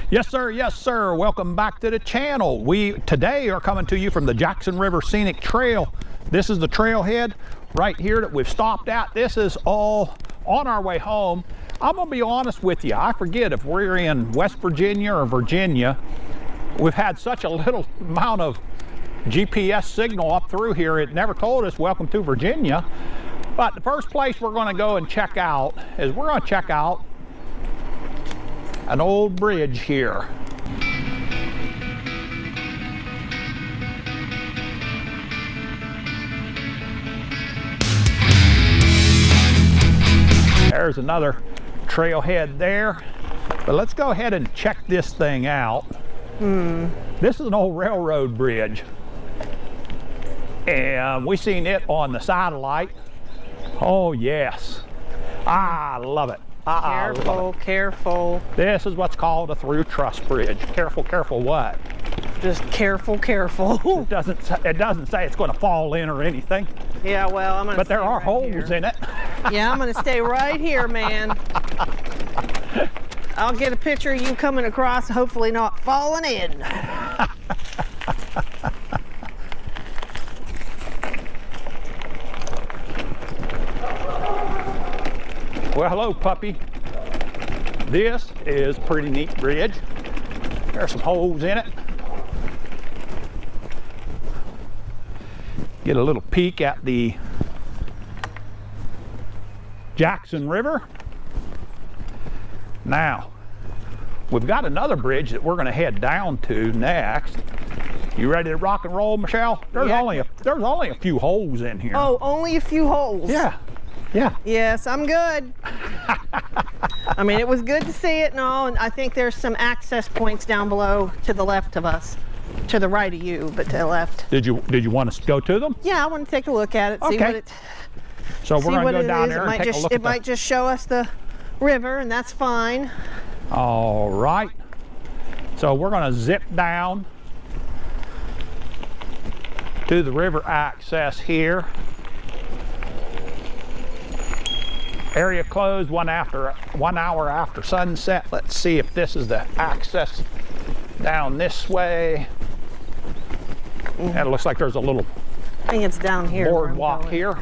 Yes sir, welcome back to the channel. We today are coming to you from the Jackson River Scenic Trail. This is the trailhead right here that we've stopped at. This is all on our way home. I'm gonna be honest with you, I forget if we're in West Virginia or Virginia. We've had such a little amount of GPS signal up through here, it never told us welcome to Virginia. But the first place we're gonna go and check out is we're gonna check out an old bridge here. There's another trailhead there. But let's go ahead and check this thing out. This is an old railroad bridge. And we seen it on the satellite. Oh yes, I love it. Careful, careful. This is what's called a through truss bridge. Careful, careful what? Just careful, careful. It doesn't say it's going to fall in or anything. Yeah, well, I'm gonna. But there are right holes in it. Yeah, I'm gonna stay right here, man. I'll get a picture of you coming across, hopefully not falling in. Well, hello, puppy. This is a pretty neat bridge. There's some holes in it. Get a little peek at the Jackson River. Now, we've got another bridge that we're going to head down to next. You ready to rock and roll, Michelle? There's only a few holes in here. Oh, only a few holes. Yeah. Yeah. Yes, I'm good. I mean, it was good to see it and all, and I think there's some access points down below to the left of us. To the right of you, but to the left. Did you want us to go to them? Yeah, I want to take a look at it, see okay. what it So we're going to go down there and take a look at it might just show us the river, and that's fine. All right. So we're going to zip down to the river access here. Area closed 1 hour after sunset. Let's see if this is the access down this way. And it looks like there's a little I think it's down here. boardwalk here.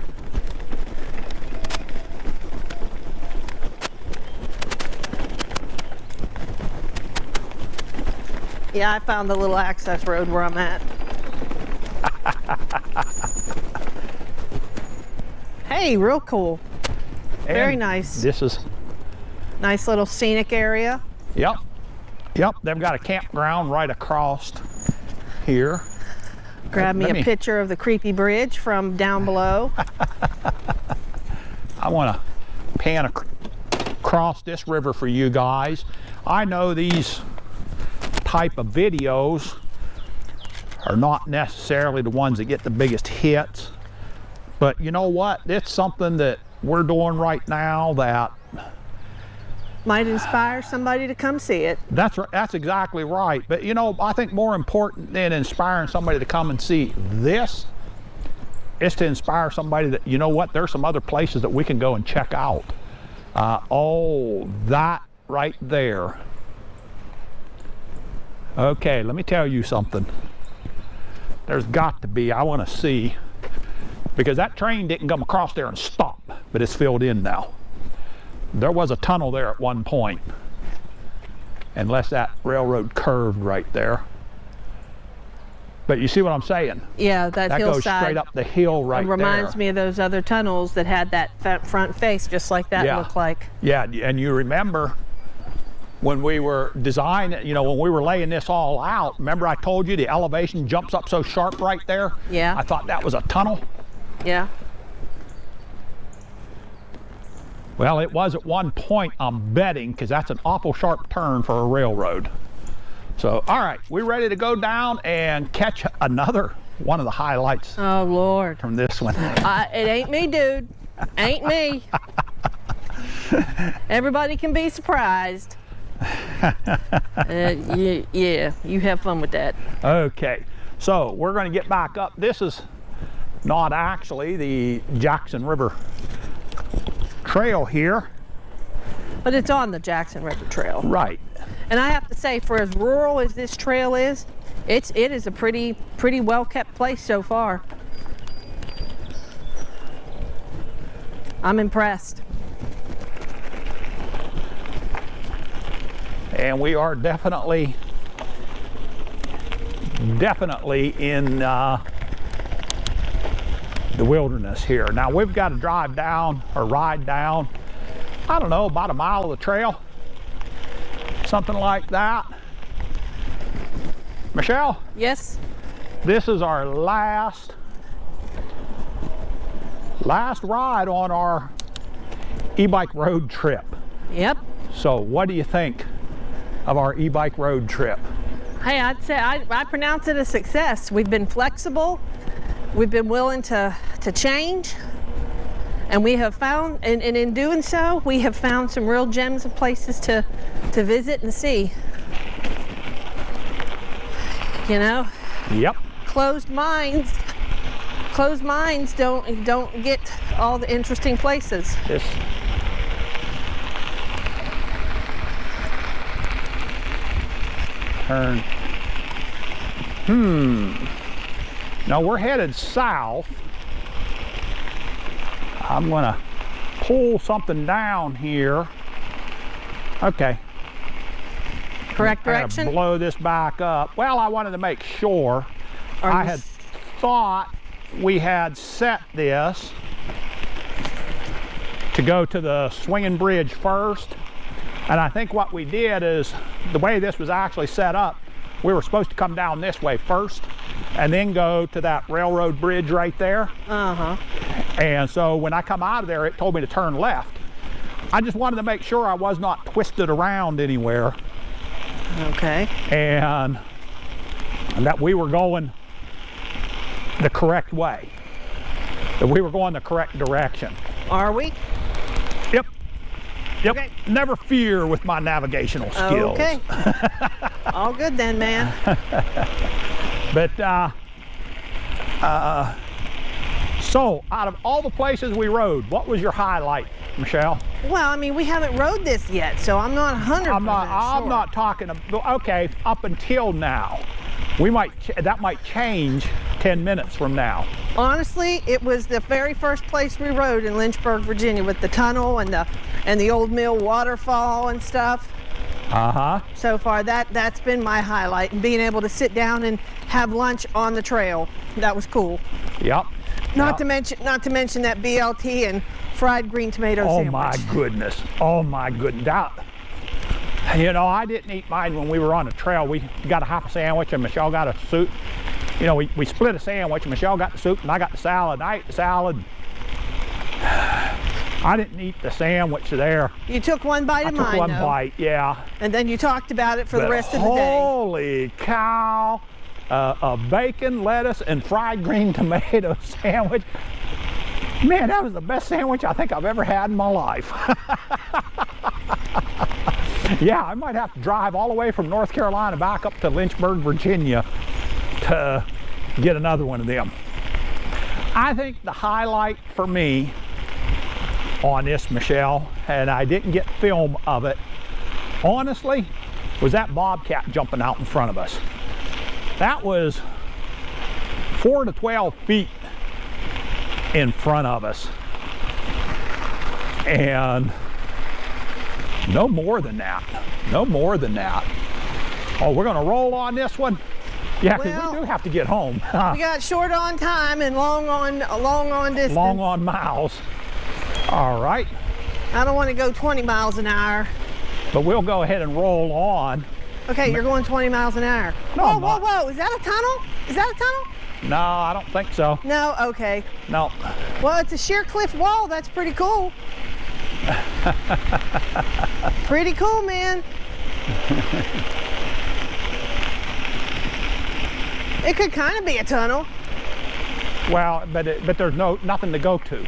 Yeah, I found the little access road where I'm at. Hey, real cool. Very nice. This is nice little scenic area. Yep. They've got a campground right across here. Grab me a picture of the creepy bridge from down below. I want to pan across this river for you guys. I know these type of videos are not necessarily the ones that get the biggest hits, but you know what? It's something that we're doing right now that might inspire somebody to come see it. That's right. That's exactly right. But you know, I think more important than inspiring somebody to come and see this is to inspire somebody that, you know what, there's some other places that we can go and check out. Oh, that right there. Okay, let me tell you something. There's got to be, I want to see, because that train didn't come across there and stop, but it's filled in now. There was a tunnel there at one point, unless that railroad curved right there. But you see what I'm saying? Yeah, that hillside goes straight up the hill right there. It reminds me of those other tunnels that had that front face, just like that looked like. Yeah, and you remember when we were designing, you know, when we were laying this all out, remember I told you the elevation jumps up so sharp right there? Yeah. I thought that was a tunnel. Yeah. Well, it was at one point, I'm betting, because that's an awful sharp turn for a railroad. So, all right, we're ready to go down and catch another one of the highlights. Oh, Lord. From this one. It ain't me, dude. Ain't me. Everybody can be surprised. Yeah, you have fun with that. Okay, so we're going to get back up. This is not actually the Jackson River Trail here. But it's on the Jackson River Trail. Right. And I have to say, for as rural as this trail is, it is a pretty well kept place so far. I'm impressed. And we are definitely in the wilderness here. Now we've got to drive down or ride down, I don't know, about a mile of the trail, something like that. Michelle? Yes? This is our last ride on our e-bike road trip. Yep. So what do you think of our e-bike road trip? Hey, I'd say I pronounce it a success. We've been flexible. We've been willing to change. And we have found, and in doing so, we have found some real gems of places to visit and see. You know? Yep. Closed minds don't get all the interesting places. This. Turn. Now we're headed south. I'm gonna pull something down here. Okay. Correct direction? I'm gonna blow this back up. Well, I wanted to make sure. I had thought we had set this to go to the swinging bridge first. And I think what we did is, the way this was actually set up, we were supposed to come down this way first and then go to that railroad bridge right there. Uh-huh. And so when I come out of there, it told me to turn left. I just wanted to make sure I was not twisted around anywhere. Okay. And that we were going the correct way. That we were going the correct direction. Are we? Yep. Yep. Okay. Never fear with my navigational skills. Okay. All good then, man. But so out of all the places we rode, what was your highlight, Michelle? Well, I mean, we haven't rode this yet, so I'm not 100% sure. I'm not talking about, okay, up until now. That might change 10 minutes from now. Honestly, it was the very first place we rode in Lynchburg, Virginia, with the tunnel and the old mill waterfall and stuff. Uh-huh. So far, that's been my highlight, and being able to sit down and have lunch on the trail. That was cool. Yep. Not to mention that BLT and fried green tomato sandwich. Oh my goodness. Oh my goodness. You know, I didn't eat mine when we were on the trail. We got a half a sandwich and Michelle got a soup. You know, we split a sandwich and Michelle got the soup and I got the salad. I ate the salad. I didn't eat the sandwich there. You took one bite of mine, I took one though. bite, yeah. And then you talked about it for the rest of the day. Holy cow. A bacon, lettuce, and fried green tomato sandwich. Man, that was the best sandwich I think I've ever had in my life. Yeah, I might have to drive all the way from North Carolina back up to Lynchburg, Virginia to get another one of them. I think the highlight for me on this, Michelle, and I didn't get film of it, honestly, was that bobcat jumping out in front of us. That was 4 to 12 feet in front of us. And no more than that. No more than that. Oh, we're going to roll on this one? Yeah, because well, we do have to get home. We got short on time and long on distance. Long on miles. All right. I don't want to go 20 miles an hour. But we'll go ahead and roll on. Okay, you're going 20 miles an hour. No, whoa, whoa, whoa. Is that a tunnel? Is that a tunnel? No, I don't think so. No? Okay. No. Well, it's a sheer cliff wall. That's pretty cool. Pretty cool, man. It could kind of be a tunnel. Well, but there's nothing to go to.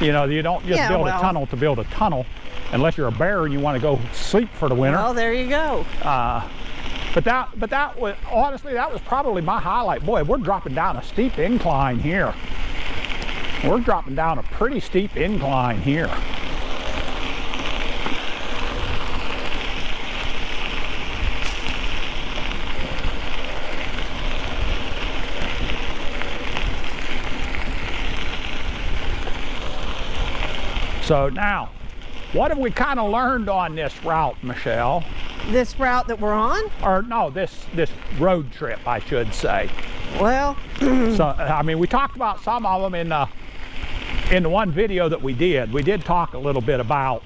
You know, you don't just build a tunnel to build a tunnel, unless you're a bear and you want to go sleep for the winter. Well, there you go. But that was, honestly, that was probably my highlight. Boy, we're dropping down a steep incline here. We're dropping down a pretty steep incline here. So now, what have we kind of learned on this route, Michelle? This route that we're on? Or no, this road trip, I should say. Well, so I mean, we talked about some of them in the one video that we did. We did talk a little bit about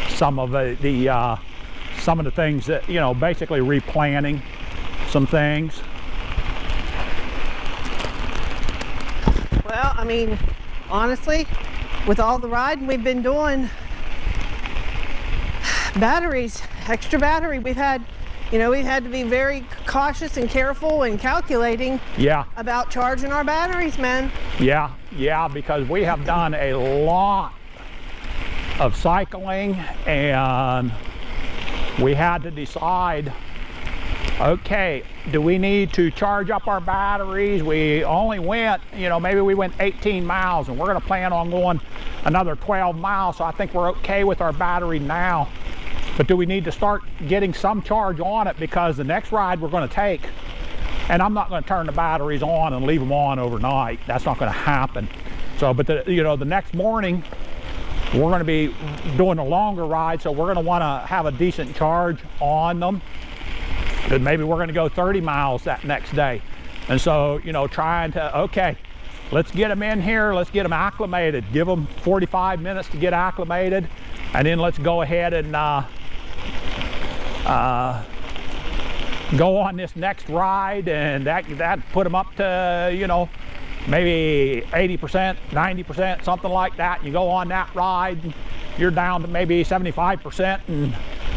some of the things that, you know, basically replanning some things. well, I mean, honestly, with all the riding we've been doing, batteries, extra battery, we've had to be very cautious and careful and calculating about charging our batteries, man. Yeah, because we have done a lot of cycling, and we had to decide, okay, do we need to charge up our batteries? We only went, you know, maybe we went 18 miles, and we're going to plan on going another 12 miles, so I think we're okay with our battery now. But do we need to start getting some charge on it, because the next ride we're going to take, and I'm not going to turn the batteries on and leave them on overnight. That's not going to happen. So, but the next morning we're going to be doing a longer ride, so we're going to want to have a decent charge on them. Because maybe we're going to go 30 miles that next day. And so, you know, trying to, okay, let's get them in here, let's get them acclimated, give them 45 minutes to get acclimated, and then let's go ahead and go on this next ride, and that put them up to, you know, maybe 80%, 90%, something like that. You go on that ride, you're down to maybe 75%, and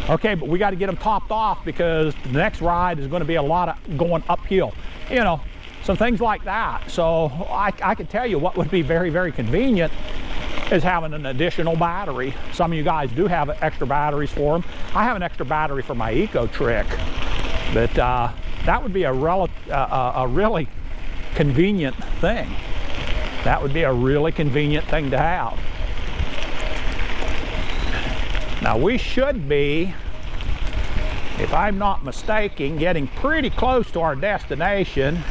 okay, but we got to get them topped off, because the next ride is going to be a lot of going uphill, you know, some things like that. So I can tell you what would be very, very convenient is having an additional battery. Some of you guys do have extra batteries for them. I have an extra battery for my ECOTRIC, but that would be a really convenient thing. That would be a really convenient thing to have. Now we should be, if I'm not mistaken, getting pretty close to our destination.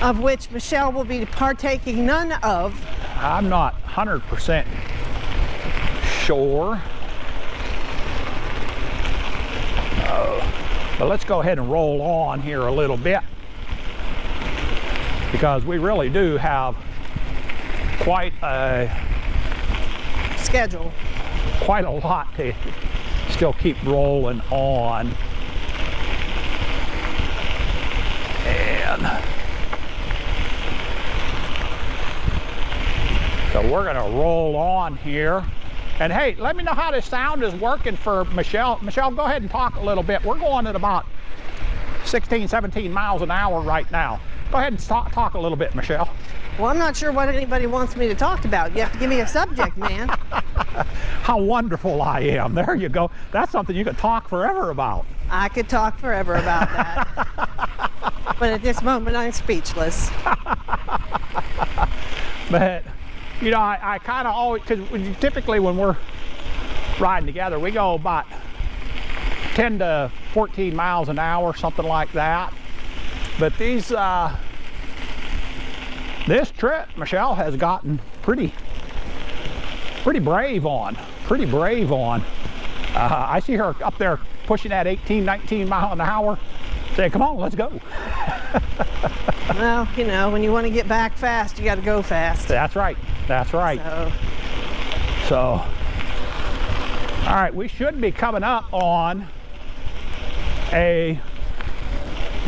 Of which Michelle will be partaking none of. I'm not 100% sure. But let's go ahead and roll on here a little bit, because we really do have quite a schedule. Quite a lot to still keep rolling on. And so we're going to roll on here. And hey, let me know how this sound is working for Michelle. Michelle, go ahead and talk a little bit. We're going at about 16, 17 miles an hour right now. Go ahead and talk a little bit, Michelle. Well, I'm not sure what anybody wants me to talk about. You have to give me a subject, man. How wonderful I am. There you go. That's something you could talk forever about. I could talk forever about that. But at this moment, I'm speechless. But, you know, I kind of always, because typically when we're riding together, we go about 10 to 14 miles an hour, something like that. But these, this trip, Michelle has gotten pretty brave on. I see her up there pushing that 18, 19 mile an hour, saying, come on, let's go. Well, you know, when you want to get back fast, you got to go fast. That's right. That's right. So, all right, we should be coming up on a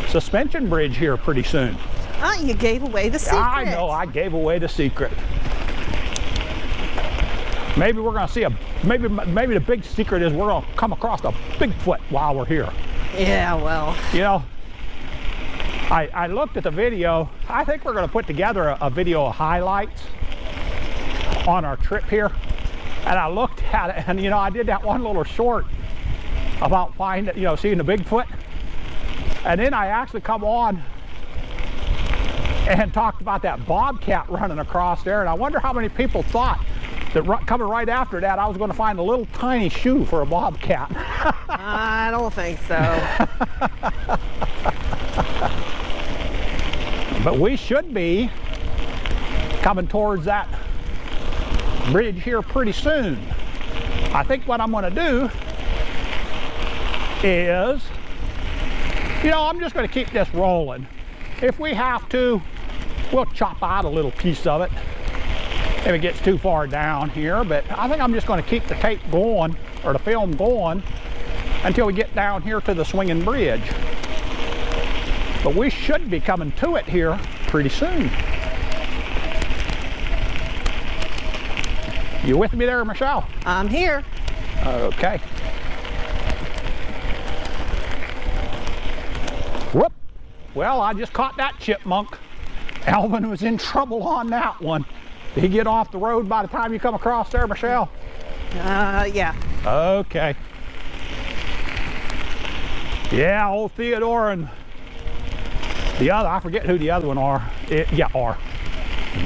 suspension bridge here pretty soon. You gave away the secret. I know, I gave away the secret. Maybe we're going to see maybe the big secret is we're going to come across a Bigfoot while we're here. Yeah, well. You know, I looked at the video. I think we're going to put together a video of highlights on our trip here. And I looked at it, and you know, I did that one little short about finding, you know, seeing the Bigfoot. And then I actually come on and talked about that bobcat running across there. And I wonder how many people thought that coming right after that I was going to find a little tiny shoe for a bobcat. I don't think so. But we should be coming towards that bridge here pretty soon. I think what I'm going to do is, you know, I'm just going to keep this rolling. If we have to, we'll chop out a little piece of it if it gets too far down here, but I think I'm just going to keep the tape going, or the film going, until we get down here to the swinging bridge. But we should be coming to it here pretty soon. You with me there, Michelle? I'm here. Okay. Whoop. Well, I just caught that chipmunk. Alvin was in trouble on that one. Did he get off the road by the time you come across there, Michelle? Yeah. Okay. Yeah, old Theodore and the other, I forget who the other one are. Are.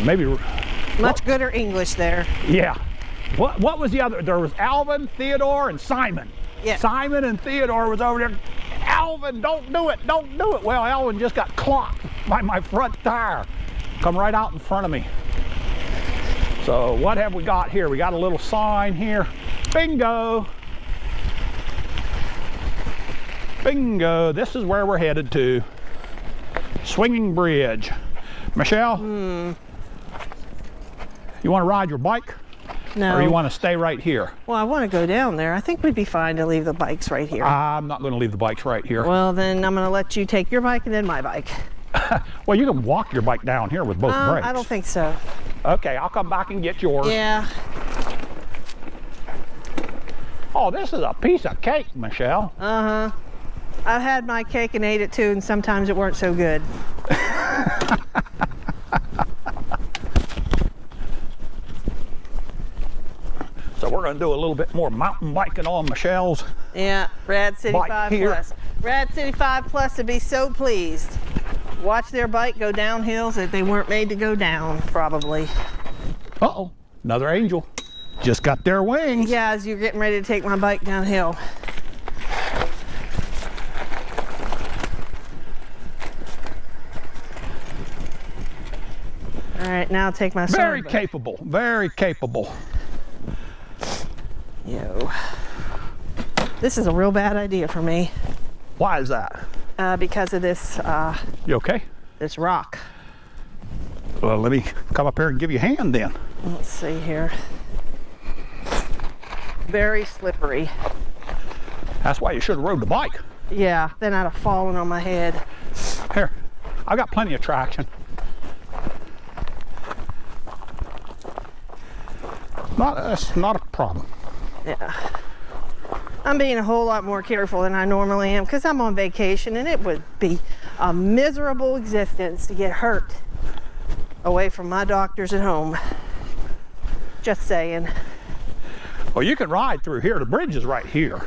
Maybe. Much gooder English there. Yeah. What was the other? There was Alvin, Theodore, and Simon. Yes. Simon and Theodore was over there. Alvin, don't do it, don't do it. Well, Alvin just got clocked by my front tire. Come right out in front of me. So what have we got here? We got a little sign here. Bingo. Bingo. This is where we're headed to. Swinging Bridge. Michelle? You want to ride your bike? No. Or you want to stay right here? Well, I want to go down there. I think we'd be fine to leave the bikes right here. I'm not going to leave the bikes right here. Well, then I'm going to let you take your bike and then my bike. Well, you can walk your bike down here with both brakes. I don't think so. Okay, I'll come back and get yours. Yeah. Oh, this is a piece of cake, Michelle. Uh-huh. I've had my cake and ate it too, and sometimes it weren't so good. So we're going to do a little bit more mountain biking on Michelle's. Yeah, Rad City Bike 5 here. Plus. Rad City 5 Plus would be so pleased. Watch their bike go down hills that they weren't made to go down, probably. Uh-oh, another angel. Just got their wings. Yeah, as you're getting ready to take my bike downhill. All right, now take my Very sword. capable, very capable. Yo. This is a real bad idea for me. Why is that? Because of this You okay? this rock. Well, let me come up here and give you a hand then. Let's see here. Very slippery. That's why you should have rode the bike. Yeah, then I'd have fallen on my head. Here, I've got plenty of traction. That's not a problem. Yeah. I'm being a whole lot more careful than I normally am because I'm on vacation, and it would be a miserable existence to get hurt away from my doctors at home. Just saying. Well, you can ride through here. The bridge is right here.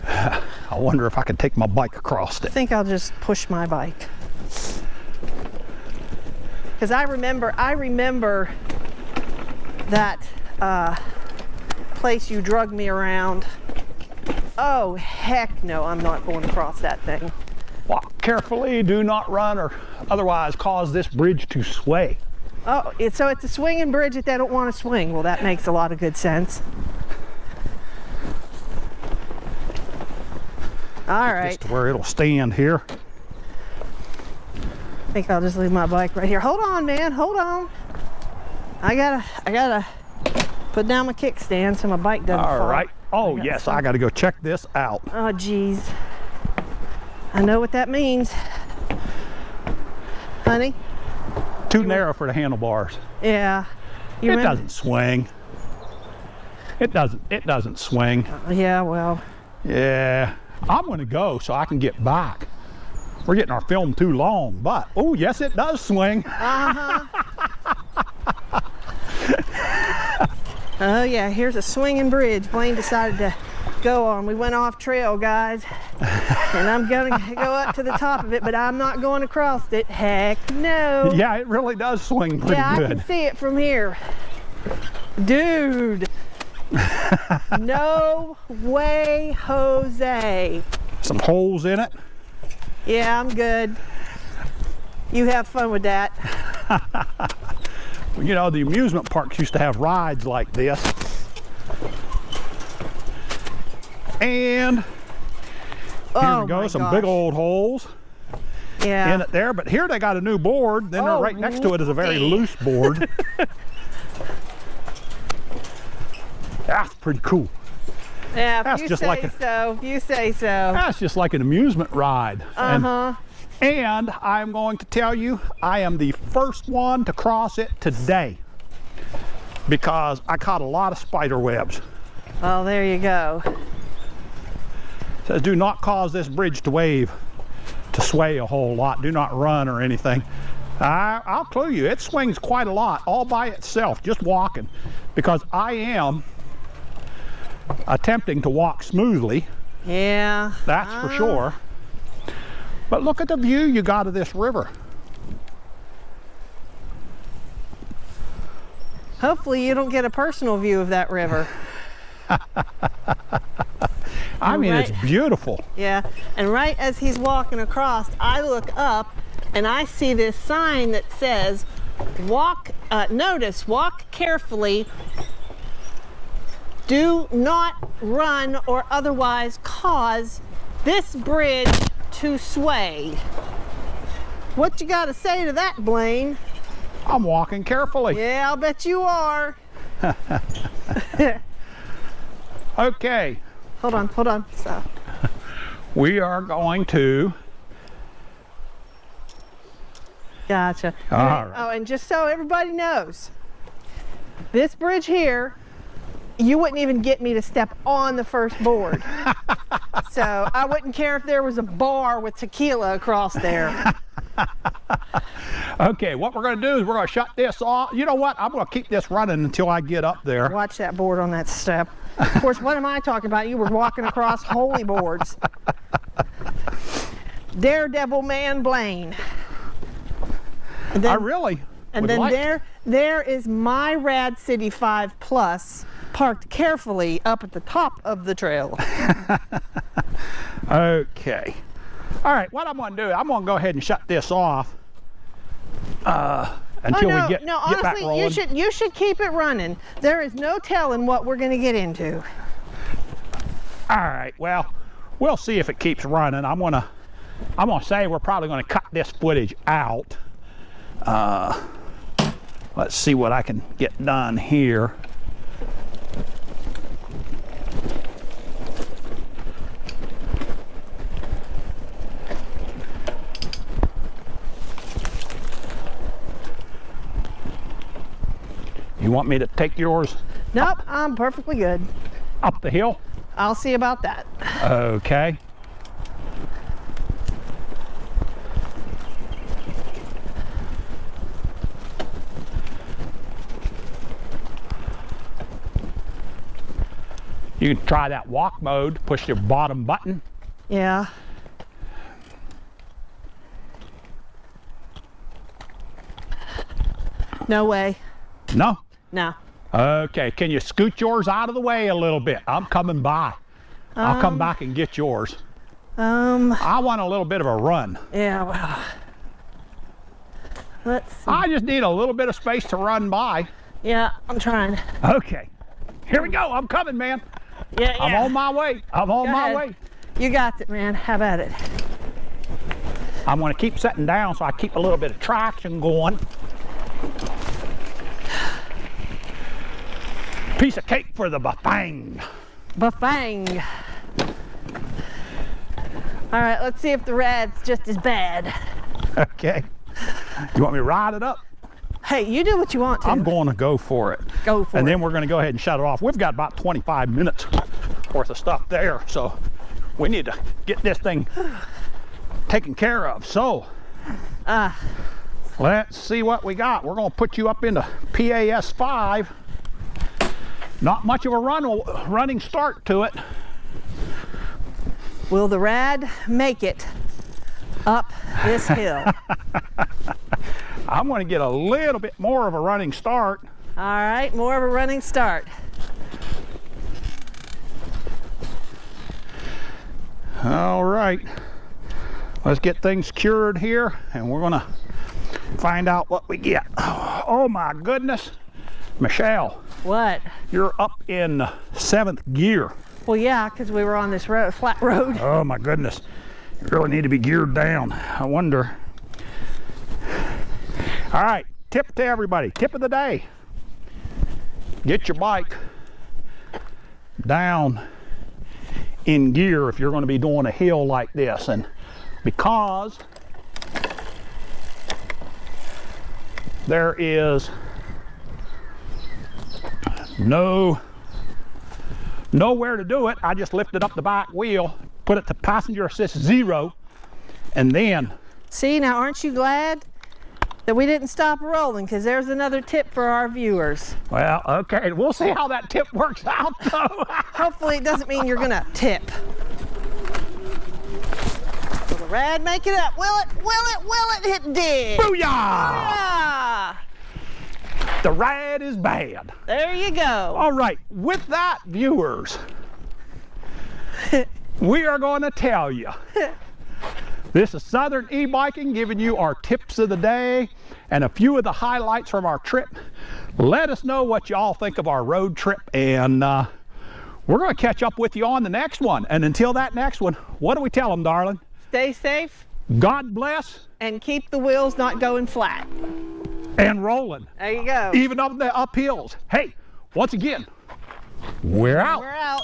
I wonder if I could take my bike across I it. think I'll just push my bike. Because I remember that place you drug me around. Oh, heck no, I'm not going across that thing. Walk carefully, do not run or otherwise cause this bridge to sway. Oh, so it's a swinging bridge that they don't want to swing. Well, that makes a lot of good sense. All right. Just to where it'll stand here. I think I'll just leave my bike right here. Hold on, man, hold on. I gotta put down my kickstand so my bike doesn't fall. All right. Oh, yes, I got to go check this out. Oh, geez. I know what that means. Honey? Too narrow for the handlebars. Yeah. It doesn't swing. It doesn't swing. Yeah, well. Yeah. I'm going to go so I can get back. We're getting our film too long, but, oh, yes, it does swing. Uh-huh. Oh, yeah, here's a swinging bridge Blaine decided to go on. We went off trail, guys. And I'm going to go up to the top of it, but I'm not going across it. Heck no. Yeah, it really does swing pretty Yeah, good. I can see it from here. Dude. No way, Jose. Some holes in it. Yeah, I'm good. You have fun with that. You know, the amusement parks used to have rides like this. And here we go, some big old holes in it there. But here they got a new board. Then right next to it is a very loose board. That's pretty cool. Yeah, that's if you just say like so, you say so. That's just like an amusement ride. Uh-huh. And I'm going to tell you, I am the first one to cross it today because I caught a lot of spider webs. Oh, there you go. It says, do not cause this bridge to wave, to sway a whole lot. Do not run or anything. I'll clue you, it swings quite a lot all by itself, just walking, because I am attempting to walk smoothly. Yeah. That's for sure. But look at the view you got of this river. Hopefully you don't get a personal view of that river. I mean, it's beautiful. Yeah, and right as he's walking across, I look up and I see this sign that says, notice, walk carefully, do not run or otherwise cause this bridge to sway. What you got to say to that, Blaine? I'm walking carefully. Yeah, I'll bet you are. Okay. Hold on, stop. We are going to... Gotcha. All right. Oh, and just so everybody knows, this bridge here, you wouldn't even get me to step on the first board. So I wouldn't care if there was a bar with tequila across there. Okay, what we're going to do is we're going to shut this off. You know what? I'm going to keep this running until I get up there. Watch that board on that step. Of course, what am I talking about? You were walking across holy boards. Daredevil man Blaine. And then, I really and would then like... there is my Rad City 5 Plus parked carefully up at the top of the trail. Okay. All right, what I'm going to do, I'm going to go ahead and shut this off until we get back rolling. You should keep it running. There is no telling what we're going to get into. All right, well, we'll see if it keeps running. I'm gonna say we're probably going to cut this footage out. Let's see what I can get done here. You want me to take yours? Nope, I'm perfectly good. Up the hill? I'll see about that. Okay. You can try that walk mode, push your bottom button. Yeah. No way. No? No. Okay, can you scoot yours out of the way a little bit? I'm coming by. I'll come back and get yours. I want a little bit of a run. Yeah, well. Let's see. I just need a little bit of space to run by. Yeah, I'm trying. Okay. Here we go. I'm coming, man. Yeah, I'm on my way. I'm on my way. You got it, man. How about it? I'm going to keep setting down so I keep a little bit of traction going. Piece of cake for the bafang. Bafang. All right, let's see if the rad's just as bad. Okay. You want me to ride it up? Hey, you do what you want to. I'm going to go for it. Go for it. And then we're going to go ahead and shut it off. We've got about 25 minutes worth of stuff there, so we need to get this thing taken care of. So, let's see what we got. We're going to put you up into PAS 5. Not much of a running start to it. Will the rad make it up this hill? I'm going to get a little bit more of a running start. All right, more of a running start. All right, let's get things cured here and we're going to find out what we get. Oh my goodness. Michelle, What? you're up in 7th gear. Well, yeah, because we were on this road, flat road. Oh my goodness. You really need to be geared down. I wonder. All right, tip to everybody. Tip of the day. Get your bike down in gear if you're going to be doing a hill like this. And because there is nowhere to do it, I just lifted up the back wheel, put it to passenger assist 0, and then See, now aren't you glad that we didn't stop rolling? Because there's another tip for our viewers. well, okay, we'll see how that tip works out though. Hopefully it doesn't mean you're gonna tip. Will the rad make it up? Will it? Will it? Will it? It did. Booyah! Yeah. The ride is bad. There you go. All right, with that, viewers, we are going to tell you. This is Southern E-Biking giving you our tips of the day and a few of the highlights from our trip. Let us know what y'all think of our road trip, and we're going to catch up with you on the next one. And until that next one, what do we tell them, darling? Stay safe God bless and keep the wheels not going flat. and rolling, There you go. even up the uphills. Hey, once again, we're out. We're out.